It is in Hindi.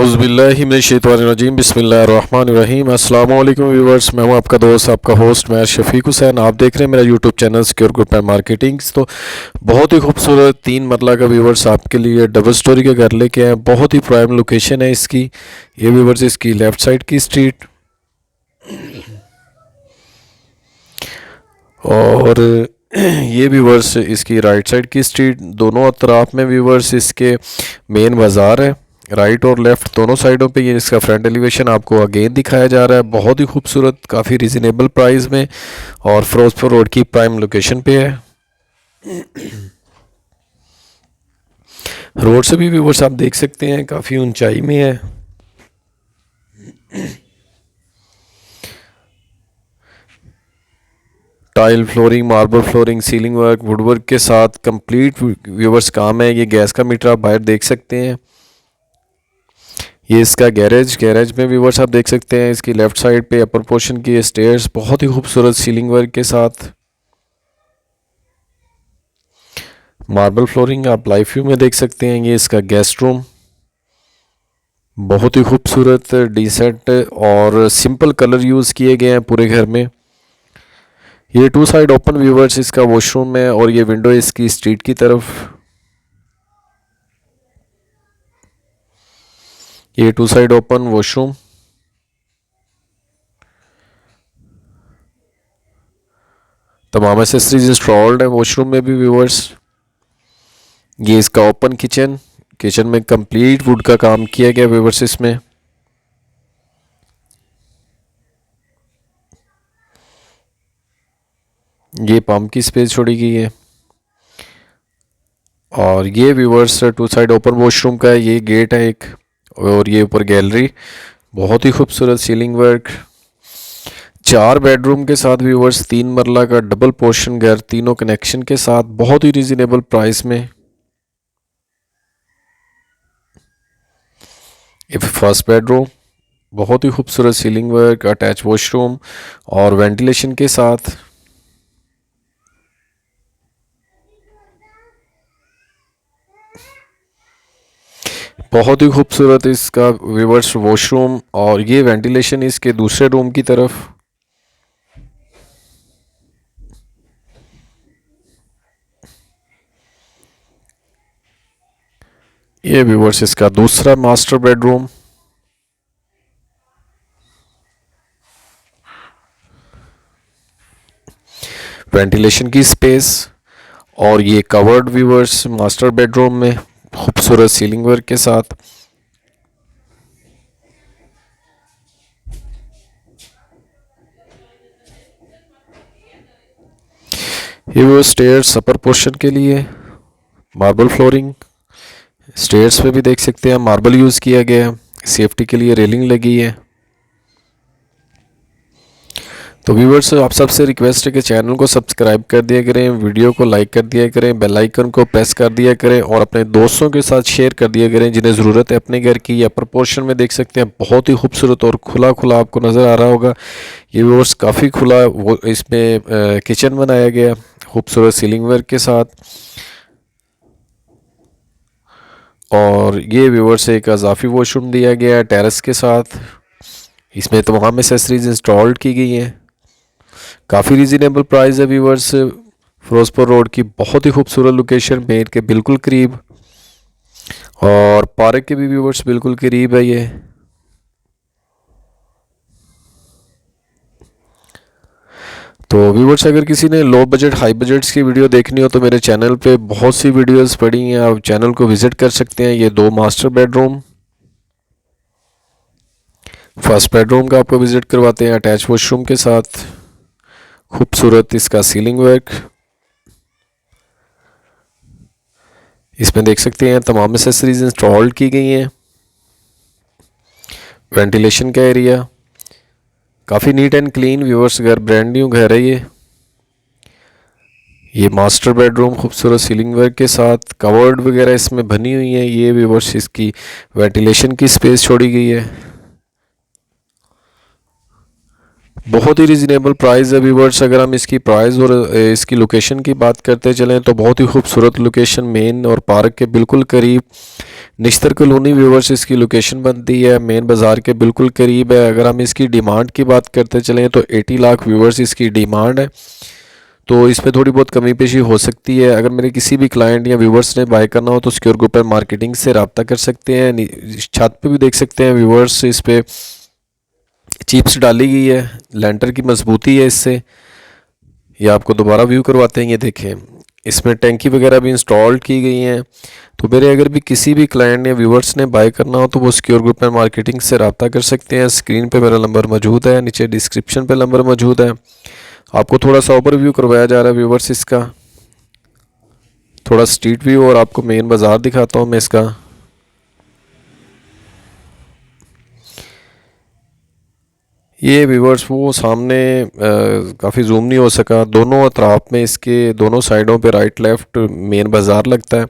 औज़ुबिल्लाहिमिनश्शैतानिर्रजीम बिस्मिल्लाहिर्रहमानिर्रहीम। अस्सलाम वालेकुम व्यूवर्स, मैं हूं आपका दोस्त आपका होस्ट मैं शफीक हुसैन। आप देख रहे हैं मेरा YouTube channel secure group and marketings. तो बहुत ही खूबसूरत 3 मरला का व्यूवर्स आपके लिए डबल स्टोरी का घर लेके आए। बहुत ही प्राइम लोकेशन है इसकी। ये व्यूवर्स इसकी लेफ़्ट साइड की स्ट्रीट और ये व्यूवर्स इसकी राइट साइड की स्ट्रीट। दोनों अतराफ में व्यूवर्स इसके मेन बाज़ार है। राइट और लेफ़्ट दोनों साइडों पे ये इसका फ्रंट एलिवेशन आपको अगेन दिखाया जा रहा है। बहुत ही खूबसूरत, काफ़ी रिजनेबल प्राइस में और फिरोजपुर रोड की प्राइम लोकेशन पे है। रोड से भी व्यूवर्स आप देख सकते हैं काफ़ी ऊंचाई में है। Tile flooring, marble flooring, ceiling work, woodwork के साथ कंप्लीट व्यूवर्स काम है। ये गैस का मीटर आप बाहर देख सकते हैं। ये इसका गैरेज में व्यूवर्स आप देख सकते हैं इसकी लेफ़्ट साइड पे अपर पोर्शन की स्टेयर्स बहुत ही खूबसूरत सीलिंग वर्क के साथ। मार्बल फ्लोरिंग आप लाइव व्यू में देख सकते हैं। ये इसका गेस्ट रूम बहुत ही खूबसूरत, डिसेंट और सिंपल कलर यूज़ किए गए हैं पूरे घर में। ये 2 साइड ओपन व्यूवर्स इसका वॉशरूम है और ये विंडो इसकी स्ट्रीट की तरफ। ये 2 साइड ओपन वॉशरूम। तमाम एक्सेसरीज इंस्टॉल्ड है वॉशरूम में भी व्यूवर्स। ये इसका ओपन किचन में कंप्लीट वुड का काम किया गया व्यूवर्स इसमें। ये पंप की स्पेस छोड़ी गई है और ये व्यूवर्स 2 साइड ओपन वॉशरूम का है। ये गेट है एक और ये ऊपर गैलरी। बहुत ही खूबसूरत सीलिंग वर्क, 4 बेडरूम के साथ व्यूवर्स, 3 मरला का डबल पोर्शन घर, तीनों कनेक्शन के साथ बहुत ही रिजनेबल प्राइस में। ये फर्स्ट बेडरूम, बहुत ही खूबसूरत सीलिंग वर्क, अटैच वॉशरूम और वेंटिलेशन के साथ। बहुत ही खूबसूरत इसका व्यूवर्स वॉशरूम और ये वेंटिलेशन इसके दूसरे रूम की तरफ। ये व्यूवर्स इसका दूसरा मास्टर बेडरूम। वेंटिलेशन की स्पेस और ये कवर्ड व्यूवर्स मास्टर बेडरूम में खूबसूरत सीलिंग वर्क के साथ। ये वो स्टेयर्स अपर पोर्शन के लिए मार्बल फ्लोरिंग। स्टेयर्स पे भी देख सकते हैं मार्बल यूज़ किया गया है। सेफ्टी के लिए रेलिंग लगी है। तो व्यूवर्स आप सबसे रिक्वेस्ट है कि चैनल को सब्सक्राइब कर दिया करें, वीडियो को लाइक कर दिया करें, बेल आइकन को प्रेस कर दिया करें और अपने दोस्तों के साथ शेयर कर दिया करें जिन्हें ज़रूरत है अपने घर की। अपर पोर्शन में देख सकते हैं बहुत ही खूबसूरत और खुला खुला आपको नज़र आ रहा होगा। ये व्यूवर्स काफ़ी खुला वो इसमें किचन बनाया गया खूबसूरत सीलिंग वर्क के साथ। और ये व्यूवर्स एक अजाफी वॉशरूम दिया गया है टेरेस के साथ। इसमें तमाम एक्सेसरीज इंस्टॉल्ड की गई हैं। काफ़ी रीज़नेबल प्राइस है व्यूवर्स। फिरोजपुर रोड की बहुत ही खूबसूरत लोकेशन, मेन के बिल्कुल करीब और पार्क के भी व्यूवर्स बिल्कुल करीब है ये। तो व्यूवर्स अगर किसी ने लो बजट हाई बजट्स की वीडियो देखनी हो तो मेरे चैनल पे बहुत सी वीडियोस पड़ी हैं, आप चैनल को विज़िट कर सकते हैं। ये 2 मास्टर बेडरूम, फर्स्ट बेडरूम का आपको विज़िट करवाते हैं अटैच वॉशरूम के साथ। खूबसूरत इसका सीलिंग वर्क, इसमें देख सकते हैं तमाम एक्सेसरीज इंस्टॉल्ड की गई हैं। वेंटिलेशन का एरिया काफ़ी नीट एंड क्लीन व्यूवर्स, घर ब्रांड न्यू घर है ये मास्टर बेडरूम खूबसूरत सीलिंग वर्क के साथ, कवर्ड वगैरह इसमें बनी हुई है। ये व्यूवर्स इसकी वेंटिलेशन की स्पेस छोड़ी गई है। बहुत ही रिजनेबल प्राइस है व्यूवर्स। अगर हम इसकी प्राइस और इसकी लोकेशन की बात करते चलें तो बहुत ही खूबसूरत लोकेशन, मेन और पार्क के बिल्कुल करीब, निश्तर कॉलोनी व्यूवर्स इसकी लोकेशन बनती है, मेन बाज़ार के बिल्कुल करीब है। अगर हम इसकी डिमांड की बात करते चलें तो 80 लाख व्यूवर्स इसकी डिमांड है, तो इसमें थोड़ी बहुत कमी पेशी हो सकती है। अगर मेरे किसी भी क्लाइंट या व्यूवर्स ने बाय करना हो तो सिक्योर ग्रुप पर मार्केटिंग से रब्ता कर सकते हैं। छत पे भी देख सकते हैं व्यूवर्स, इस पर चिप्स डाली गई है, लेंटर की मजबूती है इससे। ये आपको दोबारा व्यू करवाते हैं, ये देखें इसमें टैंकी वगैरह भी इंस्टॉल की गई हैं। तो मेरे अगर भी किसी भी क्लाइंट या व्यूवर्स ने बाय करना हो तो वो सिक्योर ग्रुप में मार्केटिंग से रब्ता कर सकते हैं। स्क्रीन पे मेरा नंबर मौजूद है, नीचे डिस्क्रिप्शन पे नंबर मौजूद है। आपको थोड़ा सा ओवरव्यू करवाया जा रहा है व्यूवर्स इसका, थोड़ा स्ट्रीट व्यू और आपको मेन बाज़ार दिखाता हूँ मैं इसका। ये व्यूवर्स वो सामने काफ़ी जूम नहीं हो सका, दोनों अतराफ में इसके दोनों साइडों पे राइट लेफ़्ट मेन बाज़ार लगता है।